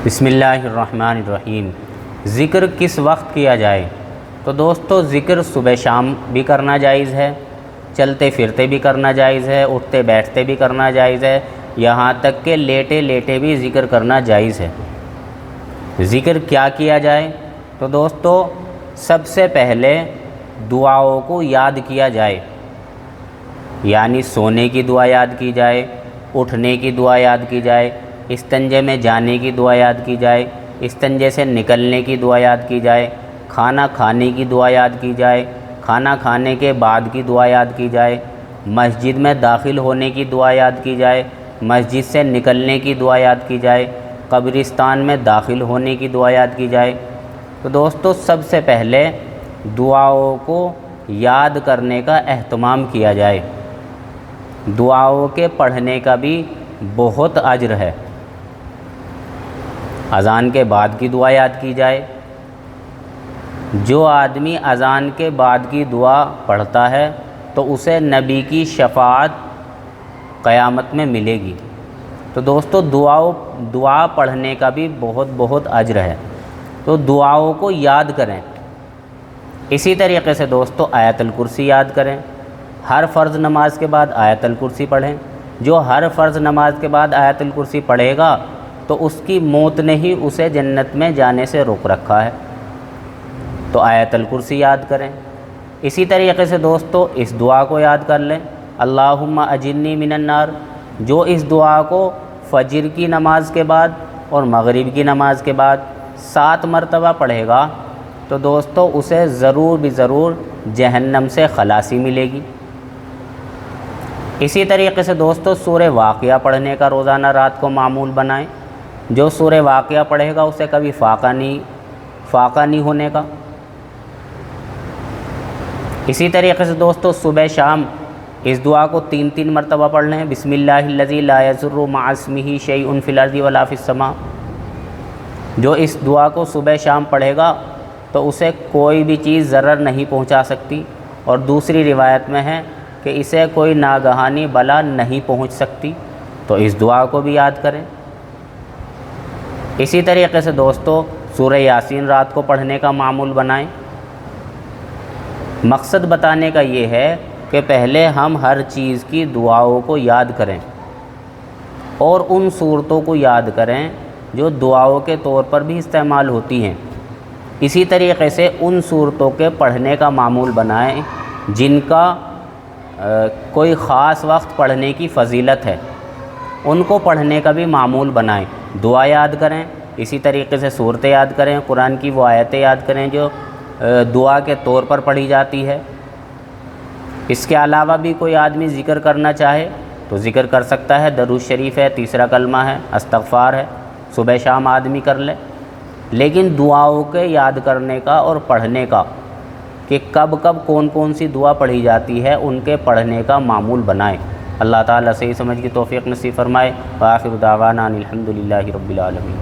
بسم اللہ الرحمن الرحیم۔ ذکر کس وقت کیا جائے؟ تو دوستو ذکر صبح شام بھی کرنا جائز ہے، چلتے پھرتے بھی کرنا جائز ہے، اٹھتے بیٹھتے بھی کرنا جائز ہے، یہاں تک کہ لیٹے لیٹے بھی ذکر کرنا جائز ہے۔ ذکر کیا کیا جائے؟ تو دوستو سب سے پہلے دعاؤں کو یاد کیا جائے، یعنی سونے کی دعا یاد کی جائے، اٹھنے کی دعا یاد کی جائے، استنجے میں جانے کی دعا یاد کی جائے، استنجے سے نکلنے کی دعا یاد کی جائے، کھانا کھانے کی دعا یاد کی جائے، کھانا کھانے کے بعد کی دعا یاد کی جائے، مسجد میں داخل ہونے کی دعا یاد کی جائے، مسجد سے نکلنے کی دعا یاد کی جائے، قبرستان میں داخل ہونے کی دعا یاد کی جائے۔ تو دوستو سب سے پہلے دعاؤں کو یاد کرنے کا اہتمام کیا جائے۔ دعاؤں کے پڑھنے کا بھی بہت اجر ہے۔ اذان کے بعد کی دعا یاد کی جائے۔ جو آدمی اذان کے بعد کی دعا پڑھتا ہے تو اسے نبی کی شفاعت قیامت میں ملے گی۔ تو دوستو دعا پڑھنے کا بھی بہت اجر ہے، تو دعاؤں کو یاد کریں۔ اسی طریقے سے دوستو آیت الکرسی یاد کریں۔ ہر فرض نماز کے بعد آیت الکرسی پڑھیں۔ جو ہر فرض نماز کے بعد آیت الکرسی پڑھے گا تو اس کی موت نے ہی اسے جنت میں جانے سے روک رکھا ہے، تو آیت الکرسی یاد کریں۔ اسی طریقے سے دوستو اس دعا کو یاد کر لیں، اللہم اجرنی من النار۔ جو اس دعا کو فجر کی نماز کے بعد اور مغرب کی نماز کے بعد 7 مرتبہ پڑھے گا تو دوستو اسے ضرور بھی ضرور جہنم سے خلاصی ملے گی۔ اسی طریقے سے دوستو سورہ واقعہ پڑھنے کا روزانہ رات کو معمول بنائیں۔ جو سورہ واقعہ پڑھے گا اسے کبھی فاقہ نہیں ہونے کا۔ اسی طریقے سے دوستو صبح شام اس دعا کو 3 مرتبہ پڑھ لیں، بسم اللہ الذی لا یضر مع اسمہ شیء فی الارض ولا فی السماء۔ جو اس دعا کو صبح شام پڑھے گا تو اسے کوئی بھی چیز ضرر نہیں پہنچا سکتی، اور دوسری روایت میں ہے کہ اسے کوئی ناگہانی بلا نہیں پہنچ سکتی، تو اس دعا کو بھی یاد کریں۔ اسی طریقے سے دوستو سورہ یاسین رات کو پڑھنے کا معمول بنائیں۔ مقصد بتانے کا یہ ہے کہ پہلے ہم ہر چیز کی دعاؤں کو یاد کریں اور ان صورتوں کو یاد کریں جو دعاؤں کے طور پر بھی استعمال ہوتی ہیں۔ اسی طریقے سے ان صورتوں کے پڑھنے کا معمول بنائیں جن کا کوئی خاص وقت پڑھنے کی فضیلت ہے، ان کو پڑھنے کا بھی معمول بنائیں۔ دعا یاد کریں، اسی طریقے سے صورتیں یاد کریں، قرآن کی وہ آیتیں یاد کریں جو دعا کے طور پر پڑھی جاتی ہے۔ اس کے علاوہ بھی کوئی آدمی ذکر کرنا چاہے تو ذکر کر سکتا ہے، درود شریف ہے، تیسرا کلمہ ہے، استغفار ہے، صبح شام آدمی کر لے۔ لیکن دعاؤں کے یاد کرنے کا اور پڑھنے کا کہ کب کون سی دعا پڑھی جاتی ہے ان کے پڑھنے کا معمول بنائیں۔ اللہ تعالیٰ صحیح سمجھ کی توفیق نصیب فرمائے۔ وآخر دعوانا ان الحمد للہ رب العالمین۔